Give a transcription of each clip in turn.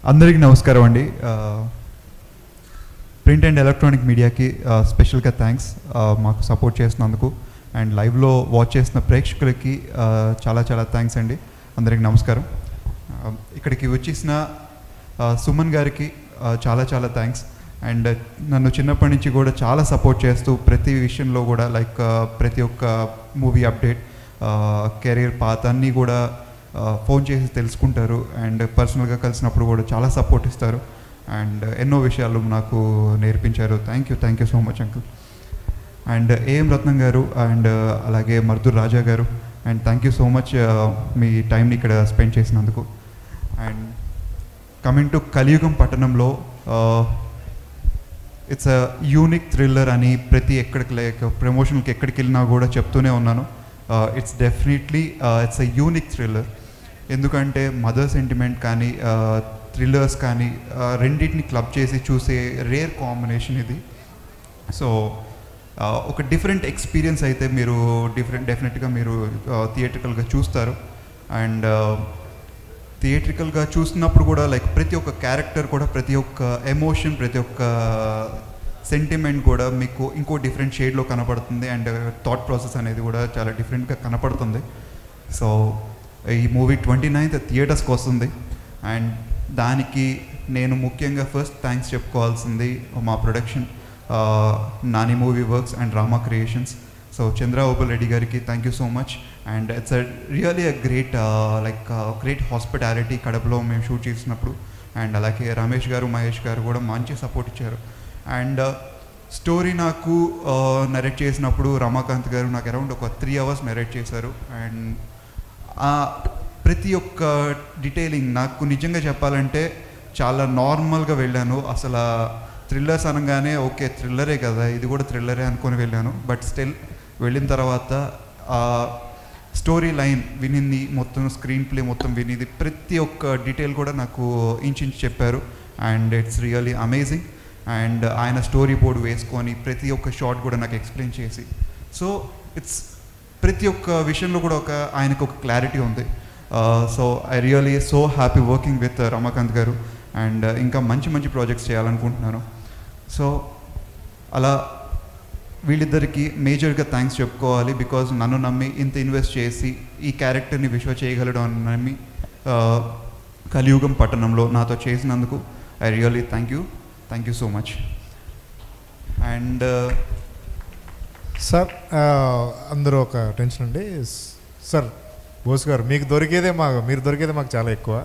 అందరికీ నమస్కారం అండి. ప్రింట్ అండ్ ఎలక్ట్రానిక్ మీడియాకి స్పెషల్గా థ్యాంక్స్ మాకు సపోర్ట్ చేసినందుకు. అండ్ లైవ్లో వాచ్ చేసిన ప్రేక్షకులకి చాలా చాలా థ్యాంక్స్ అండి. అందరికీ నమస్కారం. ఇక్కడికి వచ్చేసిన సుమన్ గారికి చాలా చాలా థ్యాంక్స్. అండ్ నన్ను చిన్నప్పటి నుంచి కూడా చాలా సపోర్ట్ చేస్తూ ప్రతి విషయంలో కూడా లైక్ ప్రతి ఒక్క మూవీ అప్డేట్, కెరీర్ పాత్ అన్నీ కూడా ఫోన్ చేసి తెలుసుకుంటారు. అండ్ పర్సనల్గా కలిసినప్పుడు కూడా చాలా సపోర్ట్ ఇస్తారు. అండ్ ఎన్నో విషయాలు నాకు నేర్పించారు. Thank you so much uncle. And AM Ratnam గారు అండ్ అలాగే మర్దూర్ రాజా గారు, and thank you so much మీ టైంని ఇక్కడ స్పెండ్ చేసినందుకు. అండ్ కమింగ్ టు కలియుగం పట్టణంలో, ఇట్స్ అ యూనిక్ థ్రిల్లర్ అని ప్రతి ఎక్కడికి లైక్ ప్రమోషన్కి ఎక్కడికి వెళ్ళినా కూడా చెప్తూనే ఉన్నాను. It's definitely it's a unique thriller. ఎందుకంటే మదర్ సెంటిమెంట్ కానీ థ్రిల్లర్స్ కానీ రెండింటిని క్లబ్ చేసి చూసే రేర్ కాంబినేషన్ ఇది. సో ఒక డిఫరెంట్ ఎక్స్పీరియన్స్ అయితే మీరు డెఫినెట్గా మీరు థియేట్రికల్గా చూస్తారు. అండ్ థియేట్రికల్గా చూస్తున్నప్పుడు కూడా లైక్ ప్రతి ఒక్క క్యారెక్టర్ కూడా, ప్రతి ఒక్క ఎమోషన్, ప్రతి ఒక్క సెంటిమెంట్ కూడా మీకు ఇంకో డిఫరెంట్ షేడ్లో కనపడుతుంది. అండ్ థాట్ ప్రాసెస్ అనేది కూడా చాలా డిఫరెంట్గా కనపడుతుంది. సో ఈ మూవీ 29th థియేటర్స్కి వస్తుంది. అండ్ దానికి నేను ముఖ్యంగా ఫస్ట్ థ్యాంక్స్ చెప్పుకోవాల్సింది మా production, Nani movie works and Rama creations. So Chandrababu Reddy గారికి thank you so much. And it's really a great hospitality కడపలో మేము షూట్ చేసినప్పుడు. అండ్ అలాగే రమేష్ గారు, మహేష్ గారు కూడా మంచి సపోర్ట్ ఇచ్చారు. అండ్ స్టోరీ నాకు నరేట్ చేసినప్పుడు రమాకాంత్ గారు నాకు అరౌండ్ ఒక 3 hours నరేట్ చేశారు. అండ్ ప్రతి ఒక్క డీటెయిలింగ్ నాకు నిజంగా చెప్పాలంటే చాలా నార్మల్గా వెళ్ళాను. అసలు థ్రిల్లర్స్ అనగానే ఓకే థ్రిల్లరే కదా, ఇది కూడా థ్రిల్లరే అనుకొని వెళ్ళాను. బట్ స్టిల్ వెళ్ళిన తర్వాత స్టోరీ లైన్ వినింది, మొత్తం స్క్రీన్ ప్లే మొత్తం వినింది, ప్రతి ఒక్క డీటెయిల్ కూడా నాకు ఇంచు చెప్పారు. And it's really amazing. And ఆయన స్టోరీ బోర్డు వేసుకొని ప్రతి ఒక్క షాట్ కూడా నాకు ఎక్స్ప్లెయిన్ చేసి, సో ఇట్స్ ప్రతి ఒక్క విషయంలో కూడా ఆయనకు ఒక క్లారిటీ ఉంది. So I really so happy working with Ramakant garu. And ఇంకా మంచి మంచి ప్రాజెక్ట్స్ చేయాలనుకుంటున్నాను. సో అలా వీళ్ళిద్దరికి మేజర్గా థ్యాంక్స్ చెప్పుకోవాలి. బికాజ్ నన్ను నమ్మి ఇంత ఇన్వెస్ట్ చేసి ఈ క్యారెక్టర్ని విశ్వ అని నమ్మి కలియుగం పట్టణంలో నాతో చేసినందుకు I really thank you so much. And sir అందరూ ఒక టెన్షన్ అండి సార్. బోస్ గారు మీరు దొరికేదే మాకు చాలా ఎక్కువ.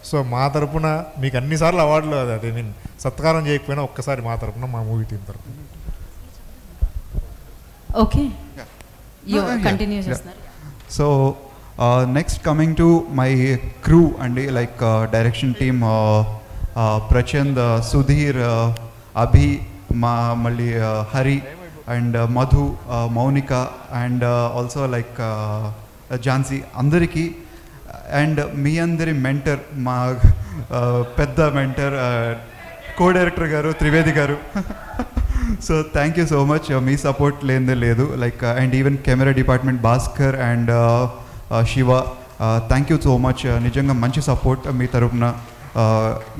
సో మా తరపున మీకు అన్నిసార్లు అవార్డులు అదే మీన్ సత్కారం చేయకపోయినా ఒక్కసారి మా తరపున, మా మూవీ టీం తరపున. ఓకే, కంటిన్యూ చేస్తున్నారు. So next coming to my crew అండి, లైక్ డైరెక్షన్ టీమ్ ప్రచంద్, సుధీర్, అభి, మళ్ళీ Hari and Madhu, Mounika and also like Jhansi అందరికీ. అండ్ మీ అందరి మెంటర్, మా పెద్ద మెంటర్ కో డైరెక్టర్ గారు త్రివేది గారు. So thank you so much. Me support లేనిదే లేదు. Like and even camera department Bhaskar and Shiva, thank you so much. నిజంగా మంచి సపోర్ట్ మీ తరపున.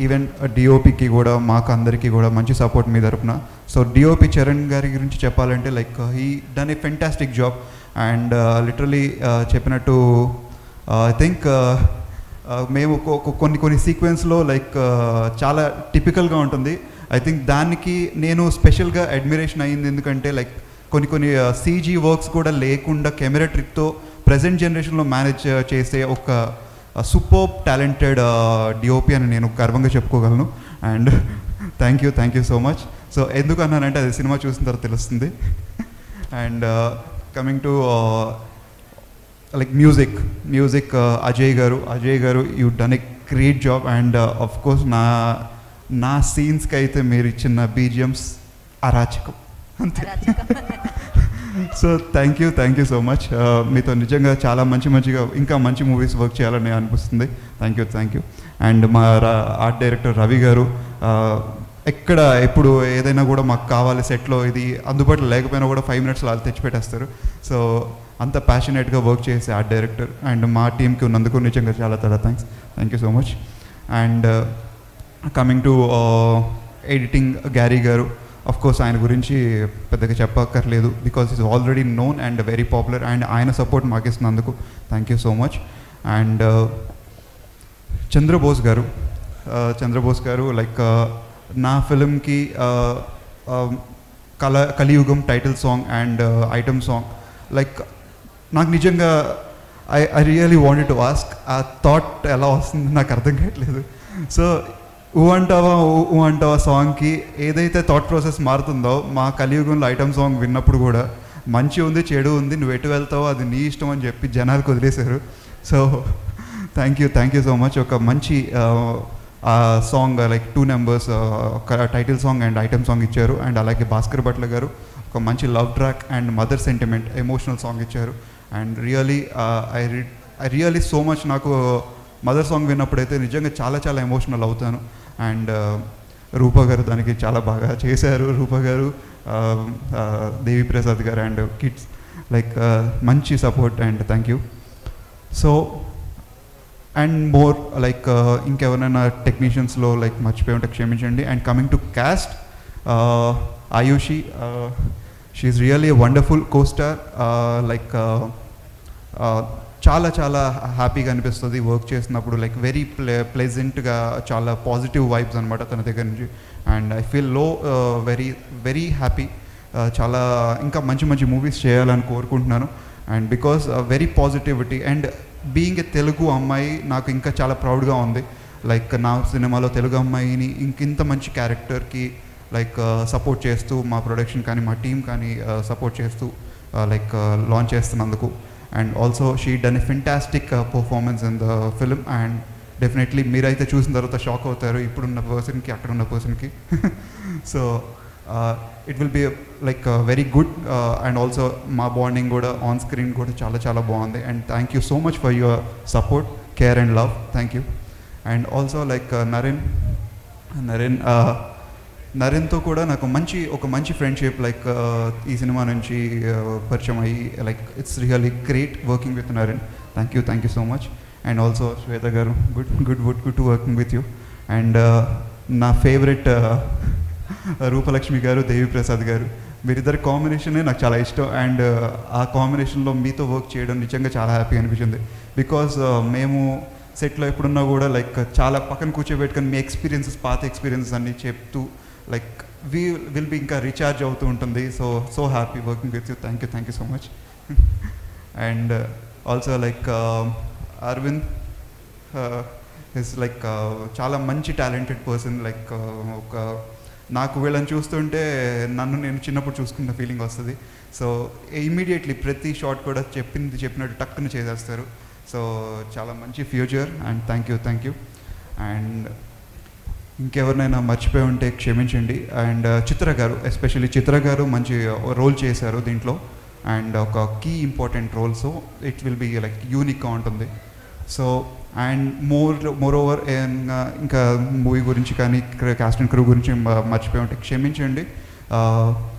ఈవెన్ డిఓపికి కూడా, మాకు అందరికీ కూడా మంచి సపోర్ట్ మీ తరపున. సో డిఓపి చరణ్ గారి గురించి చెప్పాలంటే like he done a fantastic job. And literally చెప్పినట్టు ఐ థింక్ మేము కొన్ని సీక్వెన్స్లో లైక్ చాలా టిపికల్గా ఉంటుంది. ఐ థింక్ దానికి నేను స్పెషల్గా అడ్మిరేషన్ అయ్యింది. ఎందుకంటే లైక్ కొన్ని సీజీ వర్క్స్ కూడా లేకుండా కెమెరా ట్రిక్తో ప్రజెంట్ జనరేషన్లో మేనేజ్ చేసే ఒక సూపర్ టాలెంటెడ్ డిఓపి అని నేను గర్వంగా చెప్పుకోగలను. And thank you so much. So ఎందుకు అన్నానంటే అది సినిమా చూసిన తర్వాత తెలుస్తుంది. And coming to like music Ajay గారు you done a great job. And of course నా సీన్స్కి అయితే మీరు ఇచ్చిన బీజిఎమ్స్ అరాచకం అంతే. So thank you so much. మీతో నిజంగా చాలా మంచిగా ఇంకా మంచి మూవీస్ వర్క్ చేయాలని అనిపిస్తుంది. Thank you. అండ్ మా ఆర్ట్ డైరెక్టర్ రవి గారు, ఎక్కడ ఎప్పుడు ఏదైనా కూడా మాకు కావాలి సెట్లో, ఇది అందుబాటులో లేకపోయినా కూడా 5 minutes వాళ్ళు తెచ్చిపెట్టేస్తారు. సో అంత ప్యాషనేట్గా వర్క్ చేసే ఆర్ట్ డైరెక్టర్ అండ్ మా టీంకి ఉన్నందుకు నిజంగా చాలా thanks. Thank you so much. And coming to editing Garry గారు, అఫ్ కోర్స్ ఆయన గురించి పెద్దగా చెప్పక్కర్లేదు because is already known and very popular, and ఆయన సపోర్ట్ మాకు ఇస్తున్నందుకు thank you so much. And Chandrabose గారు లైక్ నా ఫిలింకి Kaliyugam title song and item song, like నాకు నిజంగా I really wanted to ask, a thought ఎలా వస్తుంది నాకు అర్థం కావట్లేదు. సో ఊ అంటావా సాంగ్కి ఏదైతే థాట్ ప్రాసెస్ మారుతుందో, మా కలియుగంలో ఐటమ్ సాంగ్ విన్నప్పుడు కూడా మంచి ఉంది చెడు ఉంది, నువ్వు ఎటు వెళ్తావో అది నీ ఇష్టం అని చెప్పి జనాలకు వదిలేశారు. So thank you so much. ఒక మంచి సాంగ్ లైక్ 2 numbers ఒక title song and item song ఇచ్చారు. అండ్ అలాగే భాస్కర్ భట్ల గారు ఒక మంచి love track and mother sentiment emotional song ఇచ్చారు. And I really so much, నాకు మదర్ సాంగ్ విన్నప్పుడైతే నిజంగా చాలా చాలా ఎమోషనల్ అవుతాను. అండ్ రూపా గారు దానికి చాలా బాగా చేశారు. రూపా గారు, Devi Prasad garu and kids like మంచి support and thank you. So and more like ఇంకెవరైనా టెక్నీషియన్స్లో లైక్ మర్చిపోయి ఉంటే క్షమించండి. And coming to cast, Ayushi, she is really wonderful costar. Like చాలా చాలా హ్యాపీగా అనిపిస్తుంది వర్క్ చేసినప్పుడు, లైక్ వెరీ ప్లెజెంట్గా, చాలా పాజిటివ్ వైబ్స్ అనమాట తన దగ్గర నుంచి. And I feel very happy. చాలా ఇంకా మంచి మంచి మూవీస్ చేయాలని కోరుకుంటున్నాను. And because very positivity and being a Telugu అమ్మాయి నాకు ఇంకా చాలా ప్రౌడ్గా ఉంది. లైక్ నా సినిమాలో తెలుగు అమ్మాయిని ఇంత మంచి క్యారెక్టర్కి లైక్ సపోర్ట్ చేస్తూ, మా ప్రొడక్షన్ కానీ మా టీం కానీ సపోర్ట్ చేస్తూ లైక్ లాంచ్ చేస్తున్నందుకు. And also she done a fantastic performance in the film. And definitely మీరైతే చూసిన తర్వాత షాక్ అవుతారు, ఇప్పుడున్న పర్సన్కి అక్కడున్న పర్సన్కి. So it will be like very good. And also మా బాండింగ్ కూడా ఆన్ స్క్రీన్ కూడా చాలా చాలా బాగుంది. And thank you so much for your support, care and love. Thank you. And also like నరేన్తో కూడా నాకు ఒక మంచి ఫ్రెండ్షిప్ లైక్ ఈ సినిమా నుంచి పరిచయం అయ్యి, like it's really great working with Naren. Thank you so much. And also Shweta గారు, good to working with you. And నా ఫేవరెట్ రూపలక్ష్మి గారు, దేవి ప్రసాద్ గారు, మీరిద్దరి కాంబినేషనే నాకు చాలా ఇష్టం. అండ్ ఆ కాంబినేషన్లో మీతో వర్క్ చేయడం నిజంగా చాలా హ్యాపీ అనిపించింది. బికాజ్ మేము సెట్లో ఎప్పుడున్నా కూడా లైక్ చాలా పక్కన కూర్చోబెట్టుకొని మీ పాత ఎక్స్పీరియన్సెస్ అన్నీ చెప్తూ లైక్ విల్ బి ఇంకా రీఛార్జ్ అవుతూ ఉంటుంది. So happy working with you. Thank you so much. And also like Aravind is like చాలా మంచి టాలెంటెడ్ పర్సన్. లైక్ నాకు వీళ్ళని చూస్తుంటే నేను చిన్నప్పుడు చూసుకున్న ఫీలింగ్ వస్తుంది. సో ఇమీడియట్లీ ప్రతి షాట్ కూడా చెప్పినట్టు టక్కున చేసేస్తారు. సో చాలా మంచి future. And thank you. And ఇంకెవరినైనా మర్చిపోయి ఉంటే క్షమించండి. అండ్ ఎస్పెషల్లీ చిత్ర గారు మంచి రోల్ చేశారు దీంట్లో. అండ్ ఒక key important role. So it will be like యూనిక్గా ఉంటుంది. సో అండ్ మోర్ ఓవర్ ఇంకా మూవీ గురించి కానీ కాస్ట్ అండ్ క్రూ గురించి మర్చిపోయి ఉంటే క్షమించండి.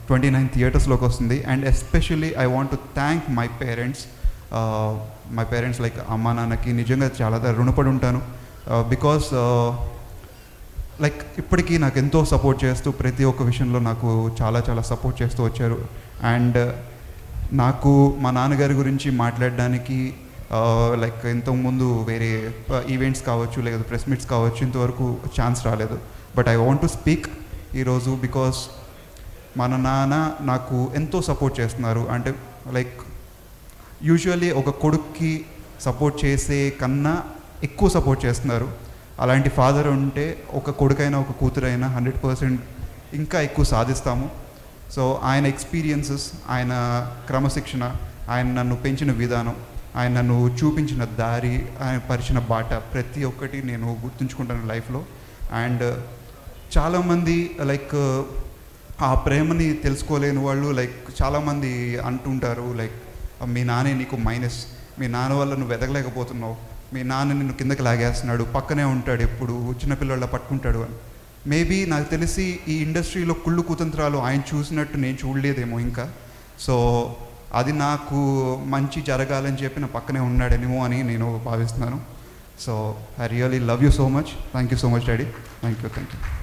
29 థియేటర్స్లోకి వస్తుంది. And especially I want to thank my parents like అమ్మా నాన్నకి నిజంగా చాలా రుణపడి ఉంటాను. బికాస్ లైక్ ఇప్పటికీ నాకు ఎంతో సపోర్ట్ చేస్తూ ప్రతి ఒక్క విషయంలో నాకు చాలా చాలా సపోర్ట్ చేస్తూ వచ్చారు. అండ్ నాకు మా నాన్నగారి గురించి మాట్లాడడానికి లైక్ ఇంతకుముందు వేరే ఈవెంట్స్ కావచ్చు లేదా ప్రెస్ మీట్స్ కావచ్చు ఇంతవరకు ఛాన్స్ రాలేదు. But I want to speak ఈరోజు బికాస్ మన నాన్న నాకు ఎంతో సపోర్ట్ చేస్తున్నారు. అంటే లైక్ యూజువల్లీ ఒక కొడుక్కి సపోర్ట్ చేసే కన్నా ఎక్కువ సపోర్ట్ చేస్తున్నారు. అలాంటి ఫాదర్ ఉంటే ఒక కొడుకైనా ఒక కూతురైనా 100% ఇంకా ఎక్కువ సాధిస్తాము. సో ఆయన ఎక్స్పీరియన్సెస్, ఆయన క్రమశిక్షణ, ఆయన నన్ను పెంచిన విధానం, ఆయన నన్ను చూపించిన దారి, ఆయన పరిచిన బాట ప్రతి ఒక్కటి నేను గుర్తుంచుకుంటాను లైఫ్లో. అండ్ చాలామంది లైక్ ఆ ప్రేమని తెలుసుకోలేని వాళ్ళు లైక్ చాలామంది అంటుంటారు లైక్ మీ నాన్నే నీకు మైనస్, మీ నాన్న వల్ల నువ్వు ఎదగలేకపోతున్నావు, మీ నాన్న నిన్ను కిందకి లాగేస్తున్నాడు, పక్కనే ఉంటాడు, ఎప్పుడు చిన్నపిల్లల పట్టుకుంటాడు అని. మేబీ నాకు తెలిసి ఈ ఇండస్ట్రీలో కుళ్ళు కుతంత్రాలు ఆయన చూసినట్టు నేను చూడలేదేమో ఇంకా. సో అది నాకు మంచి జరగాలని చెప్పి నా పక్కనే ఉన్నాడేమో అని నేను భావిస్తున్నాను. So I really love you so much. Thank you so much daddy. Thank you.